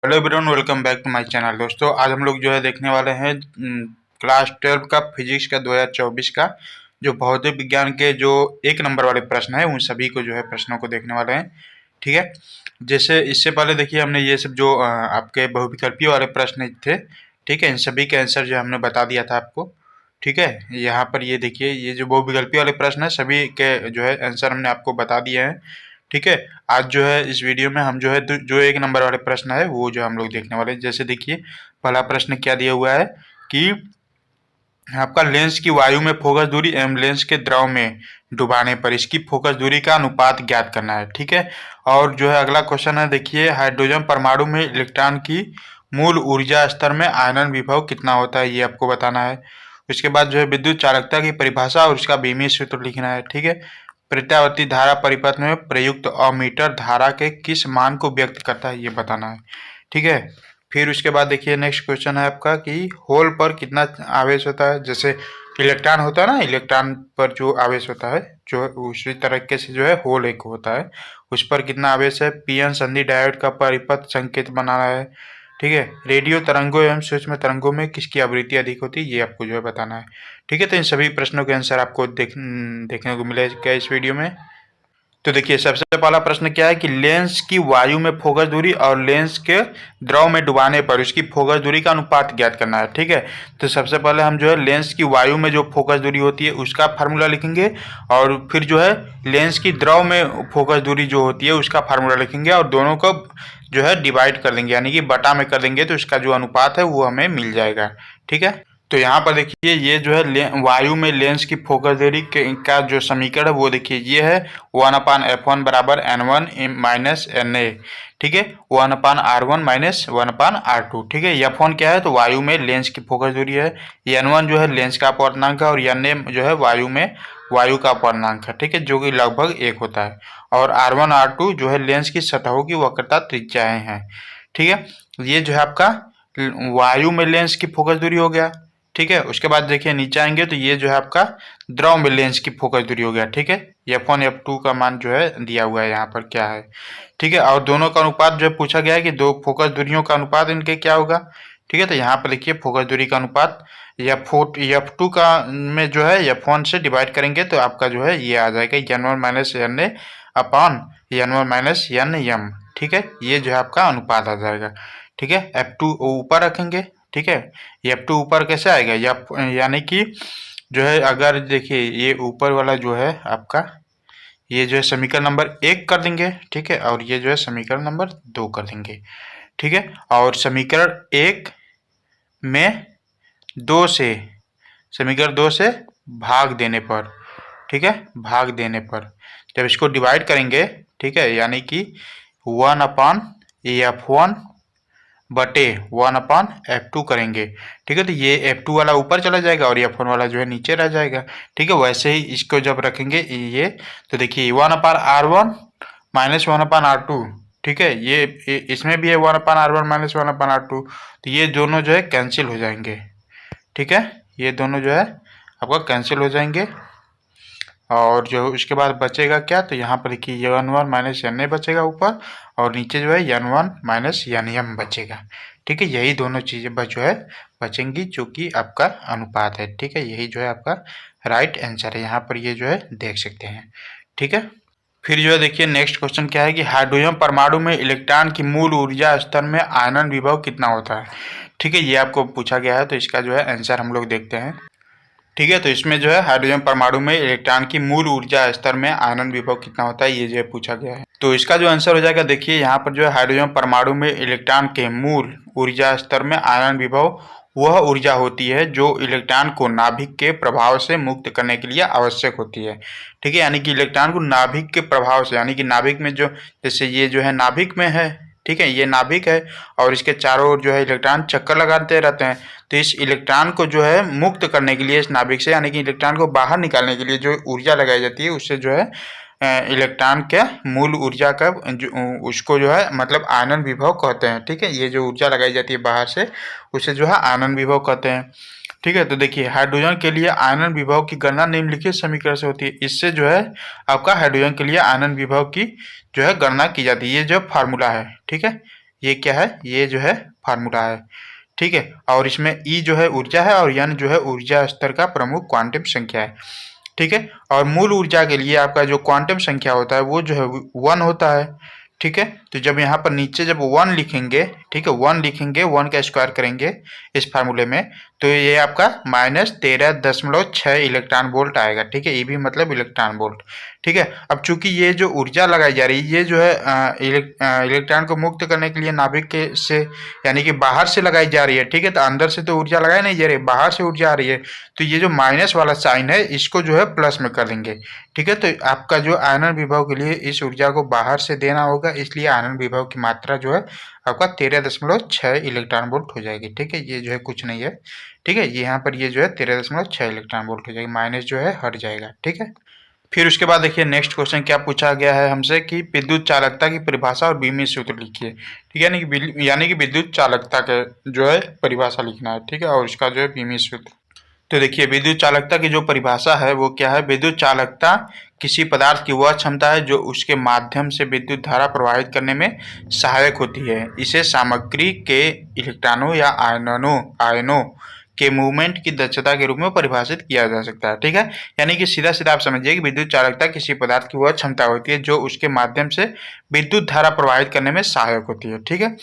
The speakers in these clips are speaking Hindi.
Hello everyone, welcome back to my channel. दोस्तों, आज हम लोग जो है देखने वाले हैं क्लास 12 का फिजिक्स का 2024 का जो भौतिक विज्ञान के जो एक नंबर वाले प्रश्न है उन सभी को जो है प्रश्नों को देखने वाले हैं। ठीक है, जैसे इससे पहले देखिए हमने ये सब जो आपके बहुविकल्पीय वाले प्रश्न थे, ठीक है, इन सभी के आंसर जो हमने बता दिया था आपको। ठीक है, यहाँ पर ये देखिए, ये जो बहुविकल्पीय वाले प्रश्न है सभी के जो है आंसर हमने आपको बता दिए हैं। ठीक है, आज जो है इस वीडियो में हम जो है जो एक नंबर वाले प्रश्न है वो जो हम लोग देखने वाले हैं। जैसे देखिए पहला प्रश्न क्या दिया हुआ है कि आपका लेंस की वायु में फोकस दूरी एवं लेंस के द्रव में डुबाने पर इसकी फोकस दूरी का अनुपात ज्ञात करना है। ठीक है, और जो है अगला क्वेश्चन है, देखिए हाइड्रोजन परमाणु में इलेक्ट्रॉन की मूल ऊर्जा स्तर में आयनन विभव कितना होता है, ये आपको बताना है। उसके बाद जो है विद्युत चालकता की परिभाषा और उसका बीमीय सूत्र लिखना है। ठीक है, प्रत्यावर्ती धारा परिपथ में प्रयुक्त अमीटर धारा के किस मान को व्यक्त करता है, ये बताना है। ठीक है, फिर उसके बाद देखिए नेक्स्ट क्वेश्चन है आपका कि होल पर कितना आवेश होता है। जैसे इलेक्ट्रॉन होता है ना, इलेक्ट्रॉन पर जो आवेश होता है जो उसी तरीके से जो है होल एक होता है, उस पर कितना आवेश है। पीएन संधि डायोड का परिपथ संकेत बनाना है। ठीक है, रेडियो तरंगों एवं सूक्ष्म तरंगों में किसकी आवृत्ति अधिक होती है, ये आपको जो है बताना है। ठीक है, तो इन सभी प्रश्नों के आंसर आपको देखने को मिलेगा इस वीडियो में। तो देखिए सबसे पहला प्रश्न क्या है कि लेंस की वायु में फोकस दूरी और लेंस के द्रव में डुबाने पर उसकी फोकस दूरी का अनुपात ज्ञात करना है। ठीक है, तो सबसे पहले हम जो है लेंस की वायु में जो फोकस दूरी होती है उसका फार्मूला लिखेंगे, और फिर जो है लेंस की द्रव में फोकस दूरी जो होती है उसका फार्मूला लिखेंगे, और दोनों को जो है डिवाइड कर देंगे, यानी कि बटा में कर देंगे, तो इसका जो अनुपात है वो हमें मिल जाएगा। ठीक है, तो यहाँ पर देखिए ये जो है वायु में लेंस की फोकस दूरी का जो समीकरण है वो देखिए ये है 1/f1 बराबर n1 माइनस एन ए। ठीक है, 1/r1 माइनस 1/r2। ठीक है, f1 क्या है तो वायु में लेंस की फोकस दूरी है, n1 जो है लेंस का अपवर्तनांक है, और n ए जो है वायु में वायु का अपवर्तनांक है। ठीक है, जो कि लगभग 1 होता है, और r1 r2 जो है लेंस की सतहों की वक्रता त्रिज्याएं हैं। ठीक है, ये जो है आपका वायु में लेंस की फोकस दूरी हो गया। ठीक है, उसके बाद देखिए नीचे आएंगे तो ये जो है आपका द्रव में लेंस की फोकस दूरी हो गया। ठीक है, f1 f2 का मान जो है दिया हुआ है यहाँ पर क्या है। ठीक है, और दोनों का अनुपात जो है पूछा गया है कि दो फोकस दूरियों का अनुपात इनके क्या होगा। ठीक है, तो यहाँ पर लिखिए फोकस दूरी का अनुपात f2 का में जो है f1 से डिवाइड करेंगे तो आपका जो है ये आ जाएगा n1 minus N A upon n1 minus N M. ठीक है, ये जो है आपका अनुपात आ जाएगा। ठीक है, f2 ऊपर रखेंगे। ठीक है, f2 ऊपर कैसे आएगा, यानी कि जो है अगर देखिए ये ऊपर वाला जो है आपका ये जो है समीकरण नंबर 1 कर देंगे। ठीक है, और ये जो है समीकरण नंबर 2 कर देंगे। ठीक है, और समीकरण 1 में 2 से समीकरण 2 से भाग देने पर, ठीक है, भाग देने पर जब इसको डिवाइड करेंगे, ठीक है, यानी कि 1/f1 बटे 1/f2 करेंगे। ठीक है, तो ये f2 वाला ऊपर चला जाएगा और f1 वाला जो है नीचे रह जाएगा। ठीक है, वैसे ही इसको जब रखेंगे ये तो देखिए 1/r1 माइनस 1/r2। ठीक है, ये इसमें भी है 1/r1 माइनस 1/r2, तो ये दोनों जो है कैंसिल हो जाएंगे। ठीक है, ये दोनों जो है आपका कैंसिल हो जाएंगे, और जो इसके बाद बचेगा क्या, तो यहाँ पर देखिए n1 माइनस एन ए बचेगा ऊपर, और नीचे जो है n1 माइनस एन एम बचेगा। ठीक है, यही दोनों चीज़ें जो है बचेंगी, जो कि आपका अनुपात है। ठीक है, यही जो है आपका राइट आंसर है, यहाँ पर ये जो है देख सकते हैं। ठीक है, फिर जो है देखिए नेक्स्ट क्वेश्चन क्या है कि हाइड्रोजन परमाणु में इलेक्ट्रॉन की मूल ऊर्जा स्तर में आयनन विभव कितना होता है। ठीक है, ये आपको पूछा गया है, तो इसका जो है आंसर हम लोग देखते हैं। ठीक है, तो इसमें जो है हाइड्रोजन परमाणु में इलेक्ट्रॉन की मूल ऊर्जा स्तर में आयनन विभव कितना होता है, ये जो है पूछा गया है। तो इसका जो आंसर हो जाएगा देखिए यहाँ पर जो है हाइड्रोजन परमाणु में इलेक्ट्रॉन के मूल ऊर्जा स्तर में आयनन विभव वह ऊर्जा होती है जो इलेक्ट्रॉन को नाभिक के प्रभाव से मुक्त करने के लिए आवश्यक होती है। ठीक है, यानी कि इलेक्ट्रॉन को नाभिक के प्रभाव से, यानी कि नाभिक में जो जैसे ये जो है नाभिक में है, ठीक है, ये नाभिक है और इसके चारों ओर जो है इलेक्ट्रॉन चक्कर लगाते रहते हैं, तो इस इलेक्ट्रॉन को जो है मुक्त करने के लिए इस नाभिक से, यानी कि इलेक्ट्रॉन को बाहर निकालने के लिए जो ऊर्जा लगाई जाती है उससे जो है इलेक्ट्रॉन के मूल ऊर्जा का उसको जो है मतलब आयनन विभव कहते हैं। ठीक है, ये जो ऊर्जा लगाई जाती है बाहर से उसे जो है आयनन विभव कहते हैं। ठीक है, तो देखिए हाइड्रोजन के लिए आयनन विभव की गणना निम्नलिखित समीकरण से होती है। इससे जो है आपका हाइड्रोजन के लिए आयनन विभव की जो है गणना की जाती है, ये जो फार्मूला है। ठीक है, ये क्या है, ये जो है फार्मूला है, ठीक है। और इसमें ई जो है ऊर्जा है और एन जो है ऊर्जा स्तर का प्रमुख क्वांटम संख्या है, ठीक है। और मूल ऊर्जा के लिए आपका जो क्वांटम संख्या होता है वो जो है 1 होता है, ठीक है। तो जब यहाँ पर नीचे जब 1 लिखेंगे, ठीक है, 1 लिखेंगे, 1 का स्क्वायर करेंगे इस फार्मूले में, तो ये आपका -13.6 इलेक्ट्रॉन वोल्ट आएगा, ठीक है। ये भी मतलब इलेक्ट्रॉन वोल्ट, ठीक है। अब चूंकि ये जो ऊर्जा लगाई जा रही है ये जो है इलेक्ट्रॉन को मुक्त करने के लिए नाभिक के से यानी कि बाहर से लगाई जा रही है, ठीक है। तो अंदर से तो ऊर्जा लगाई नहीं जा रही, बाहर से ऊर्जा आ रही है, तो ये जो माइनस वाला साइन है इसको जो है प्लस में कर देंगे, ठीक है। तो आपका जो आयनन विभव के लिए इस ऊर्जा को बाहर से देना होगा, इसलिए आयनन विभव की मात्रा जो है आपका 13.6 इलेक्ट्रॉन वोल्ट हो जाएगी, ठीक है। ये जो है कुछ नहीं है, ठीक है। यहाँ पर ये जो है 13.6 इलेक्ट्रॉन वोल्ट हो जाएगी, माइनस जो है हट जाएगा, ठीक है। फिर उसके बाद देखिए नेक्स्ट क्वेश्चन क्या पूछा गया है हमसे कि विद्युत चालकता की परिभाषा और बीमीय सूत्र लिखिए, ठीक है। यानी कि विद्युत चालकता के जो है परिभाषा लिखना है, ठीक है, और उसका जो है बीमीय सूत्र। तो देखिए विद्युत चालकता की जो परिभाषा है वो क्या है, विद्युत चालकता किसी पदार्थ की वह क्षमता है जो उसके माध्यम से विद्युत धारा प्रवाहित करने में सहायक होती है। इसे सामग्री के इलेक्ट्रॉनों या आयनों के मूवमेंट की दक्षता के रूप में परिभाषित किया जा सकता है, ठीक है। यानी कि सीधा सीधा आप समझिए कि विद्युत चालकता किसी पदार्थ की वह क्षमता होती है जो उसके माध्यम से विद्युत धारा प्रवाहित करने में सहायक होती है, ठीक है।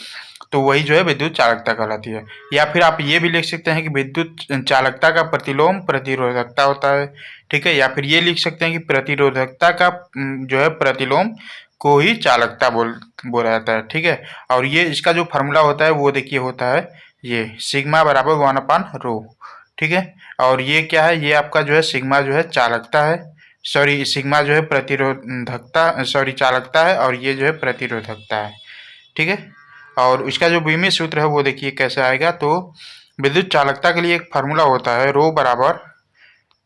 तो वही जो है विद्युत चालकता कहलाती है। या फिर आप ये भी लिख सकते हैं कि विद्युत चालकता का प्रतिलोम प्रतिरोधकता होता है, ठीक है। या फिर ये लिख सकते हैं कि प्रतिरोधकता का जो है प्रतिलोम को ही चालकता बोला जाता है, ठीक है। और ये इसका जो फार्मूला होता है वो देखिए होता है ये सिग्मा बराबर 1/ρ, ठीक है। और ये क्या है, ये आपका जो है सिग्मा जो है चालकता है, सॉरी सिग्मा जो है प्रतिरोधकता, सॉरी चालकता है, और ये जो है प्रतिरोधकता है, ठीक है। और इसका जो बीमीय सूत्र है वो देखिए कैसे आएगा। तो विद्युत चालकता के लिए एक फार्मूला होता है रो बराबर,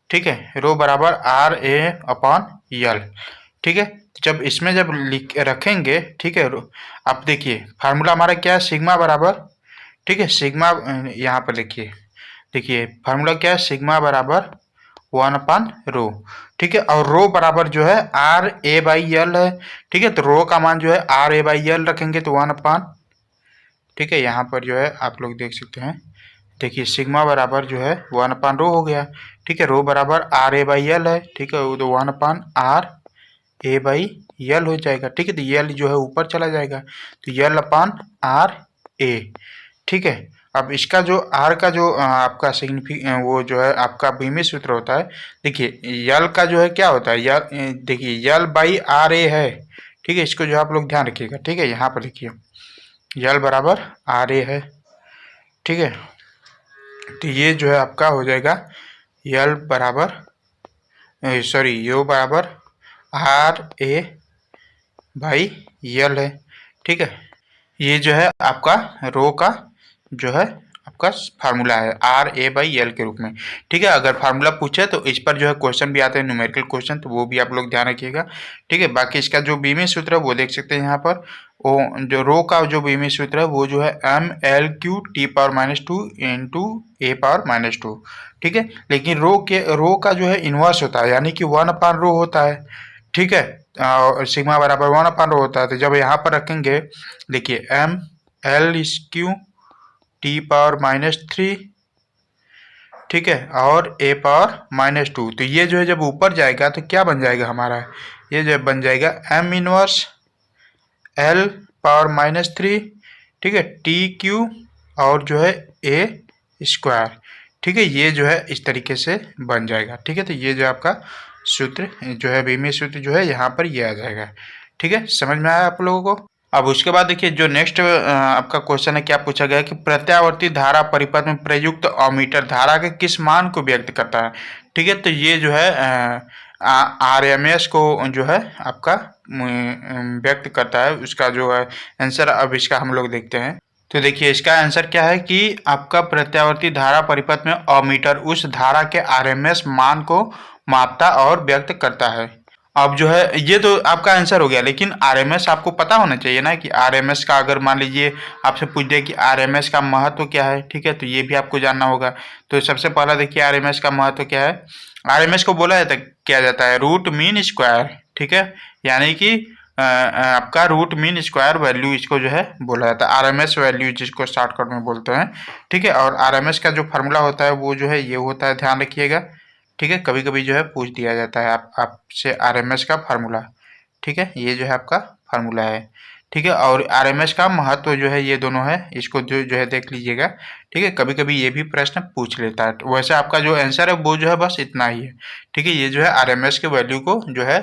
ठीक है, रो बराबर RA/L, ठीक है। जब इसमें जब लिख रखेंगे, ठीक है, आप देखिए फार्मूला हमारा क्या है, सिग्मा बराबर, ठीक है, सिग्मा यहाँ पर देखिए फार्मूला क्या है, सिग्मा बराबर 1/ρ, ठीक है। और रो बराबर जो है RA/L है, ठीक है। तो रो का मान जो है RA/L रखेंगे तो 1/, ठीक है। यहाँ पर जो है आप लोग देख सकते हैं, देखिए सिग्मा बराबर जो है 1/ρ हो गया, ठीक है। रो बराबर RA/L है, ठीक है, तो 1/RA/L हो जाएगा, ठीक है। तो L जो है ऊपर चला जाएगा तो L/RA, ठीक है। अब इसका जो R का जो आपका वो जो है आपका बीमीय सूत्र होता है, देखिए L का जो है क्या होता है, देखिए L/RA है, ठीक है। इसको जो आप लोग ध्यान रखिएगा, ठीक है। यहाँ पर देखिए L बराबर RA है, ठीक है। तो ये जो है आपका हो जाएगा L बराबर सॉरी U बराबर RA/L है, ठीक है। ये जो है आपका रो का जो है आपका फार्मूला है RA/L के रूप में, ठीक है। अगर फार्मूला पूछे तो इस पर जो है क्वेश्चन भी आते हैं, न्यूमेरिकल क्वेश्चन, तो वो भी आप लोग ध्यान रखिएगा, ठीक है। बाकी इसका जो बीमीय सूत्र है वो देख सकते हैं यहाँ पर, वो जो रो का जो बीमीय सूत्र है वो जो है ML3T⁻² इंटू A⁻², ठीक है। लेकिन रो का जो है इन्वर्स होता है, यानी कि 1/ρ होता है, ठीक है। और सिग्मा बराबर 1/ρ होता है। तो जब यहाँ पर रखेंगे देखिए ML3T⁻3, ठीक है, और A⁻², तो ये जो है जब ऊपर जाएगा तो क्या बन जाएगा हमारा, ये जो बन जाएगा M इनवर्स L⁻3, ठीक है, TQ और जो है A², ठीक है। ये जो है इस तरीके से बन जाएगा, ठीक है। तो ये जो आपका सूत्र जो है बीमीय सूत्र जो है यहाँ पर ये आ जाएगा, ठीक है। समझ में आया आप लोगों को। अब उसके बाद देखिए जो नेक्स्ट आपका क्वेश्चन है, क्या पूछा गया कि प्रत्यावर्ती धारा परिपथ में प्रयुक्त अमीटर धारा के किस मान को व्यक्त करता है, ठीक है। तो ये जो है RMS को जो है आपका व्यक्त करता है, उसका जो है आंसर अब इसका हम लोग देखते हैं। तो देखिए इसका आंसर क्या है कि आपका प्रत्यावर्ती धारा परिपथ में अमीटर उस धारा के RMS मान को मापता और व्यक्त करता है। अब जो है ये तो आपका आंसर हो गया, लेकिन RMS आपको पता होना चाहिए ना कि RMS का, अगर मान लीजिए आपसे पूछ दे कि RMS का महत्व क्या है, ठीक है, तो ये भी आपको जानना होगा। तो सबसे पहला देखिए RMS का महत्व क्या है, RMS को बोला जाता क्या जाता है रूट मीन स्क्वायर, ठीक है। यानी कि आपका रूट मीन स्क्वायर वैल्यू इसको जो है बोला जाता है, आरएमएस वैल्यू जिसको शॉर्टकट में बोलते हैं। ठीक है, और आरएमएस का जो फार्मूला होता है वो जो है ये होता है, ध्यान रखिएगा। ठीक है, कभी कभी जो है पूछ दिया जाता है आपसे आरएमएस का फार्मूला। ठीक है, ये जो है आपका फार्मूला है। ठीक है, और आरएमएस का महत्व जो है ये दोनों है, इसको जो है देख लीजिएगा। ठीक है, कभी कभी ये भी प्रश्न पूछ लेता है। वैसे आपका जो आंसर है वो जो है बस इतना ही है। ठीक है, ये जो है आरएमएस के वैल्यू को जो है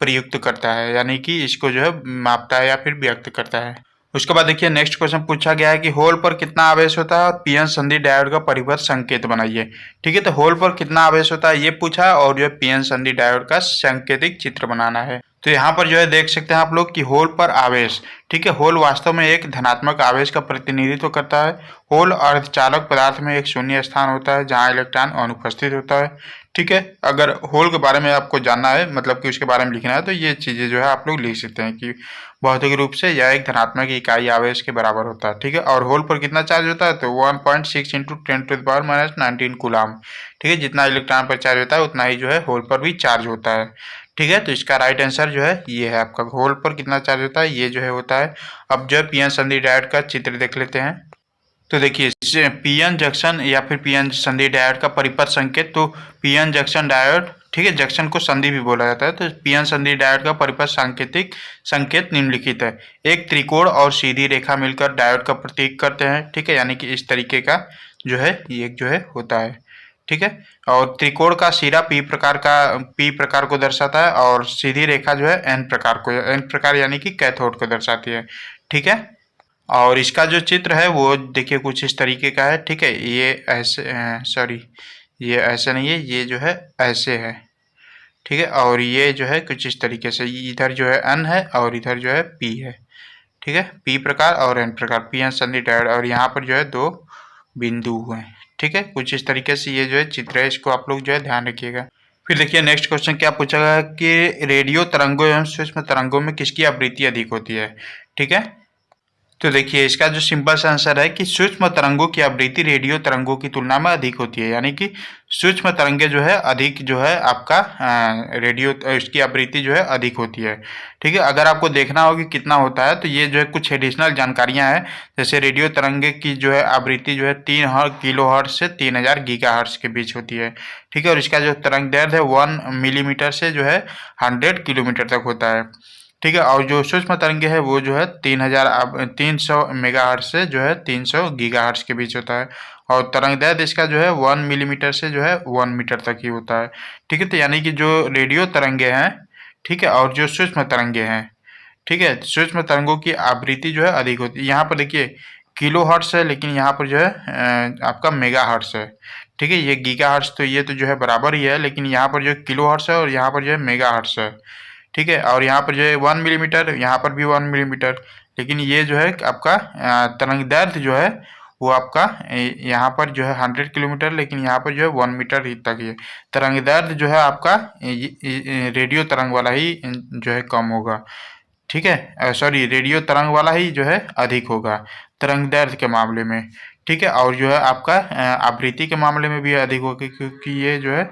प्रयुक्त करता है, यानी कि इसको जो है मापता है या फिर व्यक्त करता है। उसके बाद देखिए नेक्स्ट क्वेश्चन पूछा गया है कि होल पर कितना आवेश होता है और पीएन संधि डायोड का परिपथ संकेत बनाइए। ठीक है, तो होल पर कितना आवेश होता है ये पूछा, और जो है पीएन संधि डायोड का सांकेतिक चित्र बनाना है। तो यहाँ पर जो है देख सकते हैं आप लोग कि होल पर आवेश। ठीक है, होल वास्तव में एक धनात्मक आवेश का प्रतिनिधित्व करता है। होल अर्धचालक पदार्थ में एक शून्य स्थान होता है जहाँ इलेक्ट्रॉन अनुपस्थित होता है। ठीक है, अगर होल के बारे में आपको जानना है, मतलब कि उसके बारे में लिखना है, तो ये चीज़ें जो है आप लोग लिख सकते हैं कि भौतिक रूप से यह एक धनात्मक इकाई आवेश के बराबर होता है। ठीक है, और होल पर कितना चार्ज होता है, तो 1.6 × 10⁻⁻19 कूलाम। ठीक है, जितना इलेक्ट्रॉन पर चार्ज होता है उतना ही जो है होल पर भी चार्ज होता है। ठीक है, तो इसका राइट आंसर जो है ये है आपका, होल पर कितना चार्ज होता है ये जो है होता है। अब जो है पीएन संधि डायोड का चित्र देख लेते हैं। तो देखिए पीएन जंक्शन या फिर पीएन संधि डायोड का परिपथ संकेत, तो पीएन जंक्शन डायोड, ठीक है, जंक्शन को संधि भी बोला जाता है, तो पीएन संधि डायोड का परिपथ सांकेतिक संकेत निम्नलिखित है। एक त्रिकोण और सीधी रेखा मिलकर डायोड का प्रतीक करते हैं। ठीक है, यानी कि इस तरीके का जो है ये जो है होता है। ठीक है, और त्रिकोण का सिरा पी प्रकार को दर्शाता है, और सीधी रेखा जो है एन प्रकार यानी कि कैथोड को दर्शाती है। ठीक है, और इसका जो चित्र है वो देखिए कुछ इस तरीके का है। ठीक है, ये ऐसे सॉरी ये ऐसे नहीं है, ये जो है ऐसे है। ठीक है, और ये जो है कुछ इस तरीके से, इधर जो है एन है और इधर जो है पी है। ठीक है, पी प्रकार और एन प्रकार, पीएन संधि डायोड, और यहाँ पर जो है दो बिंदु हैं। ठीक है, कुछ इस तरीके से ये जो है चित्र है, इसको आप लोग जो है ध्यान रखिएगा। फिर देखिए नेक्स्ट क्वेश्चन क्या पूछा गया कि रेडियो तरंगों एवं सूक्ष्म तरंगों में किसकी आवृत्ति अधिक होती है। ठीक है, तो देखिए इसका जो सिंपल सा आंसर है कि सूक्ष्म तरंगों की आवृत्ति रेडियो तरंगों की तुलना में अधिक होती है, यानी कि सूक्ष्म तरंगे जो है अधिक जो है आपका रेडियो इसकी आवृत्ति जो है अधिक होती है। ठीक है, अगर आपको देखना हो कि कितना होता है तो ये जो है कुछ एडिशनल जानकारियां हैं, जैसे रेडियो तरंगे की जो है आवृत्ति जो है 3 किलोहर्ट्ज से 3000 गीगाहर्ट्ज के बीच होती है। ठीक है, और इसका जो तरंग दैर्ध्य है 1 मिलीमीटर से जो है 100 किलोमीटर तक होता है। ठीक है, और जो सूक्ष्म तरंगे है वो जो है 300 मेगाहर्ट्ज से जो है 300 गीगाहर्ट्ज के बीच होता है, और तरंग दैर्ध्य इसका जो है 1 मिलीमीटर से जो है 1 मीटर तक ही होता है। ठीक है, तो यानी कि जो रेडियो तरंगे हैं, ठीक है, और जो सूक्ष्म तरंगे हैं, ठीक है, सूक्ष्म तरंगों की आवृत्ति जो है अधिक होती है। यहाँ पर देखिए किलो हर्ट्स है, लेकिन यहाँ पर जो है आपका मेगा हर्ट्स है। ठीक है, ये गीगा हर्ट्स तो ये तो जो है बराबर ही है, लेकिन यहाँ पर जो किलो हर्ट्स है और यहाँ पर जो है मेगा हर्ट्स है। ठीक है, और यहाँ पर जो है 1 मिलीमीटर, यहाँ पर भी 1 मिलीमीटर, लेकिन ये जो है आपका तरंग दैर्ध्य जो है वो आपका यहाँ पर जो है 100 किलोमीटर, लेकिन यहाँ पर जो है 1 मीटर ही तक है। तरंग दैर्ध्य जो है आपका रेडियो तरंग वाला ही जो है कम होगा। ठीक है, सॉरी रेडियो तरंग वाला ही जो है अधिक होगा तरंग दैर्ध्य के मामले में। ठीक है, और जो है आपका आवृत्ति के मामले में भी अधिक होगा, क्योंकि ये जो है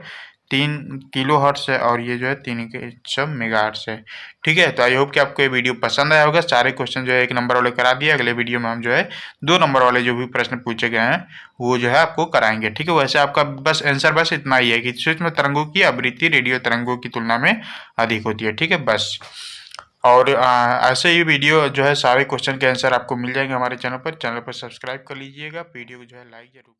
3 किलो हर्ट्ज है और ये जो है 300 मेगा हर्ट्ज है। ठीक है, तो आई होप कि आपको ये वीडियो पसंद आया होगा। सारे क्वेश्चन जो है 1 नंबर वाले करा दिए, अगले वीडियो में हम जो है 2 नंबर वाले जो भी प्रश्न पूछे गए हैं वो जो है आपको कराएंगे। ठीक है, वैसे आपका बस आंसर बस इतना ही है कि सूक्ष्म तरंगों की आवृत्ति रेडियो तरंगों की तुलना में अधिक होती है। ठीक है, बस। और ऐसे ही वीडियो जो है सारे क्वेश्चन के आंसर आपको मिल जाएंगे हमारे चैनल पर। सब्सक्राइब कर लीजिएगा, वीडियो को जो है लाइक जरूर